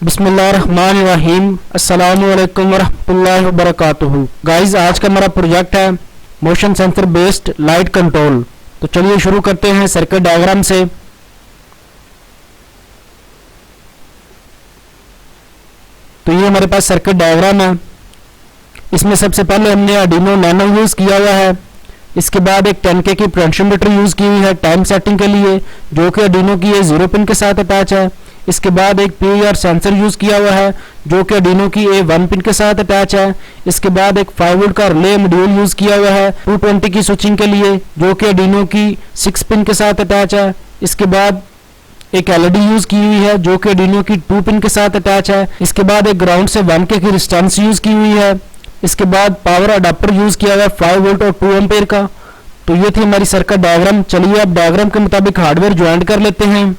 बिस्मिल्लाहिर्रहमानिर्रहीम अस्सलामुअलैकुम वरहमतुल्लाहि वबरकातुहू। गाइस, आज का हमारा प्रोजेक्ट है motion sensor based light control. तो चलिए शुरू करते हैं सर्किट डायग्राम से। तो ये हमारे पास सर्किट डायग्राम है। इसमें सबसे पहले हमने आर्डिनो नैनो यूज़ किया हुआ है। इसके बाद एक 10K की पोटेंशियोमीटर यूज़ की हुई है टाइम सेटिंग के लिए, जो कि आर्डिनो की ये 0 पिन के साथ अटैच है। इसके बाद एक PIR सेंसर यूज़ किया हुआ है, जो कि आर्डिनो की ये 1 पिन के साथ अटैच है। इसके बाद एक 5 वोल्ट का रिले मॉड्यूल यूज़ किया हुआ है 220 की स्विचिंग के लिए, जो कि आर्डिनो की 6 पिन के साथ अटैच है। इसके बाद एक LED यूज़ की हुई है, जो कि आर्डिनो की 2 पिन के साथ अटैच है। इसके बाद एक ग्राउंड से 1K की रेजिस्टेंस यूज़ की हुई है। इसके बाद पावर अडाप्टर यूज़ किया हुआ है 5 वोल्ट और 2 एम्पेयर का। तो ये थी हमारी सर्किट डायग्राम। चलिए अब डायग्राम के मुताबिक हार्डवेयर ज्वाइन कर लेते हैं।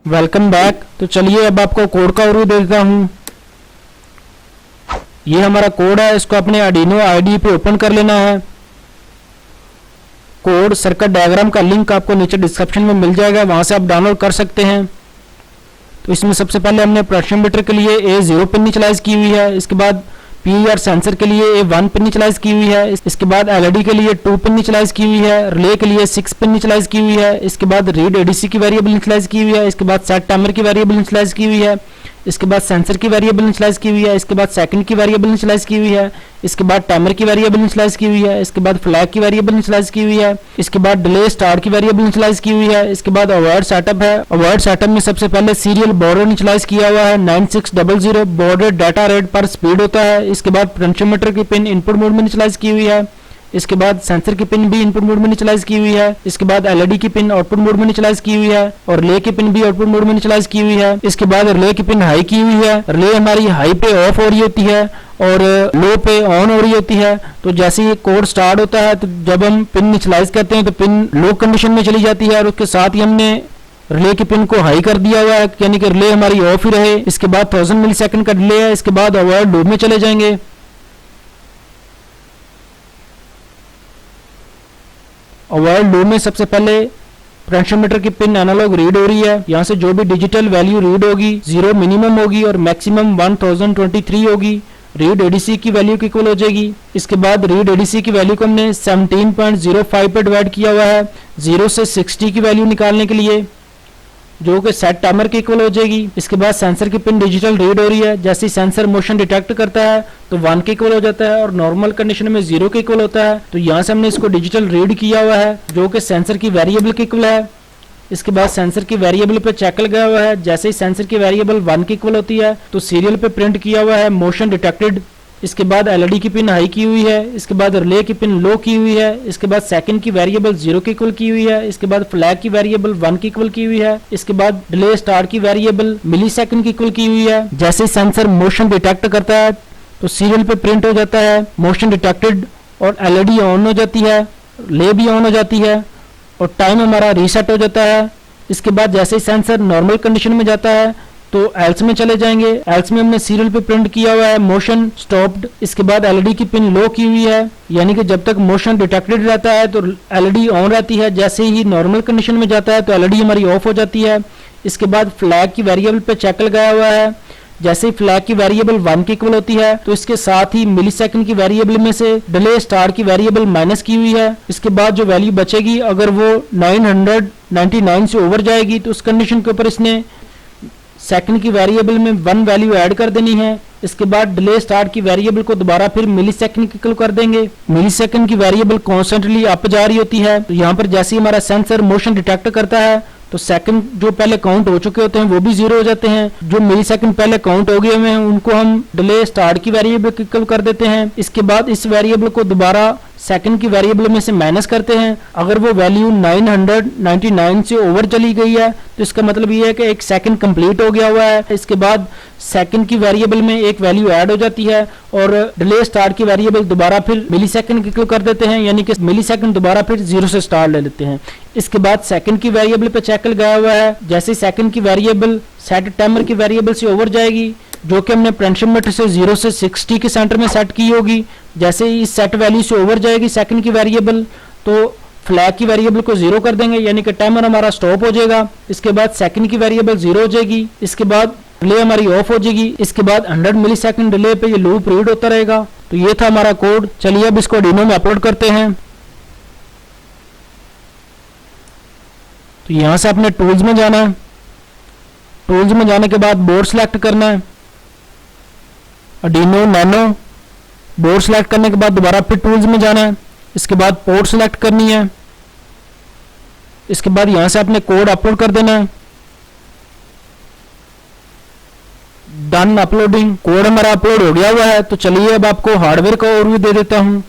Welcome back. तो चलिए अब आपको कोड का ओवरव्यू दे देता हूँ। ये हमारा कोड है, इसको अपने आर्डिनो IDE पे ओपन कर लेना है। कोड सर्किट डायग्राम का लिंक आपको नीचे डिस्क्रिप्शन में मिल जाएगा, वहां से आप डाउनलोड कर सकते हैं। तो इसमें सबसे पहले हमने पोटेंशियोमीटर के लिए A 0 पिन इनिशियलाइज की हुई है। इसके बाद PIR सेंसर के लिए A 1 पिन इनिशियलाइज की हुई है। इसके बाद LED के लिए 2 पिन इनिशियलाइज की हुई है। रिले के लिए 6 पिन इनिशियलाइज की हुई है। इसके बाद रीड ADC की वेरिएबल इनिशियलाइज की हुई है। इसके बाद सेट टाइमर की वेरिएबल इनिशियलाइज की हुई है। इसके बाद सेंसर की वेरिएबल इनिशियलाइज की हुई है। इसके बाद सेकंड की वेरिएबल इनिशियलाइज की हुई है। इसके बाद टाइमर की वेरिएबल इनिशियलाइज की हुई है। इसके बाद फ्लैग की वेरिएबल इनिशियलाइज की हुई है। इसके बाद डिले स्टार्ट की वेरिएबल इनिशियलाइज की हुई है। इसके बाद अवॉइड सेटअप है। अवॉइड सेटअप में सबसे पहले सीरियल बॉर्डर इनिशियलाइज किया हुआ है 9600 बॉर्डर डाटा रेट पर स्पीड होता है। इसके बाद पोटेंशियोमीटर की पिन इनपुट मोड में इनिशियलाइज की हुई है। इसके बाद सेंसर की पिन भी इनपुट मोड में इनिशियलाइज की हुई है। इसके बाद LED की पिन आउटपुट मोड में इनिशियलाइज की हुई है और रिले की पिन भी आउटपुट मोड में इनिशियलाइज की हुई है। इसके बाद रिले की पिन हाई की हुई है। रिले हमारी हाई पे ऑफ हो रही होती है और लो पे ऑन हो रही होती है। तो जैसे ये कोड स्टार्ट होता है, तो जब हम पिन इनिशियलाइज करते हैं तो पिन लो कंडीशन में चली जाती है और उसके साथ ही हमने रिले की पिन को हाई कर दिया हुआ है, यानी कि रिले हमारी ऑफ ही रहे। इसके बाद 1000 मिलीसेकंड का डिले है। इसके बाद अवॉइड लूप में चले जाएंगे। अवॉइड लूप में सबसे पहले पोटेंशियोमीटर की पिन एनालॉग रीड हो रही है। यहाँ से जो भी डिजिटल वैल्यू रीड होगी 0 मिनिमम होगी और मैक्सिमम 1023 होगी। रीड ADC की वैल्यू की इक्वल हो जाएगी। इसके बाद रीड ADC की वैल्यू को हमने 17.05 पे डिवाइड किया हुआ है 0 से 60 की वैल्यू निकालने के लिए। जो कि सेट टाइमर के इक्वल हो जाएगी। इसके बाद सेंसर की पिन डिजिटल रीड हो रही है, जैसे ही सेंसर मोशन डिटेक्ट करता है तो 1 के इक्वल हो जाता है और नॉर्मल कंडीशन में 0 के इक्वल होता है। तो यहाँ से हमने इसको डिजिटल रीड किया हुआ है जो कि सेंसर की वेरिएबल के इक्वल है। इसके बाद सेंसर की वेरिएबल पे चेक लगा हुआ है, जैसे ही सेंसर की वेरिएबल 1 के इक्वल होती है तो सीरियल पे प्रिंट किया हुआ है मोशन डिटेक्टेड। इसके बाद एलईडी की पिन हाई की हुई है, इसके बाद रिले की पिन लो की हुई है, इसके बाद सेकंड की वेरिएबल 0 के इक्वल की हुई है, इसके बाद फ्लैग की वेरिएबल 1 के इक्वल की हुई है, इसके बाद डिले स्टार्ट की वेरिएबल मिली सेकंड की इक्वल की हुई है। जैसे सेंसर मोशन डिटेक्ट करता है तो सीरियल पे प्रिंट हो जाता है मोशन डिटेक्टेड और एलईडी ऑन हो जाती है, रिले भी ऑन हो जाती है और टाइम हमारा रीसेट हो जाता है। इसके बाद जैसे ही सेंसर नॉर्मल कंडीशन में जाता है तो एल्स में चले जाएंगे। एल्स में हमने सीरियल पे प्रिंट किया हुआ है मोशन स्टॉप्ड। इसके बाद एलईडी की पिन लो की हुई है, यानी कि जब तक मोशन डिटेक्टेड रहता है तो एलईडी ऑन रहती है, जैसे ही नॉर्मल कंडीशन में जाता है तो एलईडी हमारी ऑफ हो जाती है। इसके बाद फ्लैग की वेरिएबल पे चेक लगाया हुआ है, जैसे ही फ्लैग की वेरिएबल 1 के इक्वल होती है तो इसके साथ ही मिली सेकंड की वेरिएबल में से डिले स्टार की वेरिएबल माइनस की हुई है। इसके बाद जो वैल्यू बचेगी अगर वो 999 से ओवर जाएगी तो उस कंडीशन के ऊपर इसने सेकंड की वेरिएबल में 1 वैल्यू ऐड कर देनी है। इसके बाद डिले स्टार्ट की वेरिएबल को दोबारा फिर मिली सेकंड की इक्वल कर देंगे। मिली सेकंड की वेरिएबल कॉन्स्टेंटली अप जा रही होती है, तो यहाँ पर जैसे ही हमारा सेंसर मोशन डिटेक्ट करता है तो सेकंड जो पहले काउंट हो चुके होते हैं वो भी 0 हो जाते हैं। जो मिली सेकंड पहले काउंट हो गए हुए हैं उनको हम डिले स्टार्ट की वेरिएबल की इक्वल कर देते हैं। इसके बाद इस वेरिएबल को दोबारा सेकंड की वेरिएबल में से माइनस करते हैं। अगर वो वैल्यू 999 से ओवर चली गई है तो इसका मतलब ये है कि एक सेकंड कंप्लीट हो गया हुआ है। इसके बाद सेकंड की वेरिएबल में एक वैल्यू ऐड हो जाती है और डिले स्टार्ट की वेरिएबल दोबारा फिर मिली सेकंड की इक्वल कर देते हैं, यानी कि मिली सेकंड दोबारा फिर 0 से स्टार्ट ले लेते हैं। इसके बाद सेकंड की वेरिएबल पे चेक लगाया हुआ है, जैसे सेकंड की वेरिएबल सेट टाइमर की वेरिएबल से ओवर जाएगी जो कि हमने पोटेंशियोमीटर से 0 से 60 के सेंटर में सेट की होगी। जैसे ही इस सेट वैल्यू से ओवर जाएगी सेकंड की वेरिएबल तो फ्लैग की वेरिएबल को 0 कर देंगे, यानी कि टाइमर हमारा स्टॉप हो जाएगा। इसके बाद सेकंड की वेरिएबल 0 हो जाएगी, इसके बाद डिले हमारी ऑफ हो जाएगी। इसके बाद 100 मिली सेकंड डिले पे ये लूप रीड होता रहेगा। तो ये था हमारा कोड। चलिए अब इसको आर्डिनो में अपलोड करते हैं। तो यहां से अपने टूल्स में जाना है, टूल्स में जाने के बाद बोर्ड सेलेक्ट करना है, आर्डिनो नैनो। बोर्ड सेलेक्ट करने के बाद दोबारा फिर टूल्स में जाना है, इसके बाद पोर्ट सेलेक्ट करनी है। इसके बाद यहां से अपने कोड अपलोड कर देना है। Done uploading. कोड हमारा अपलोड हो गया हुआ है। तो चलिए अब आपको हार्डवेयर का ओवरव्यू दे देता हूं।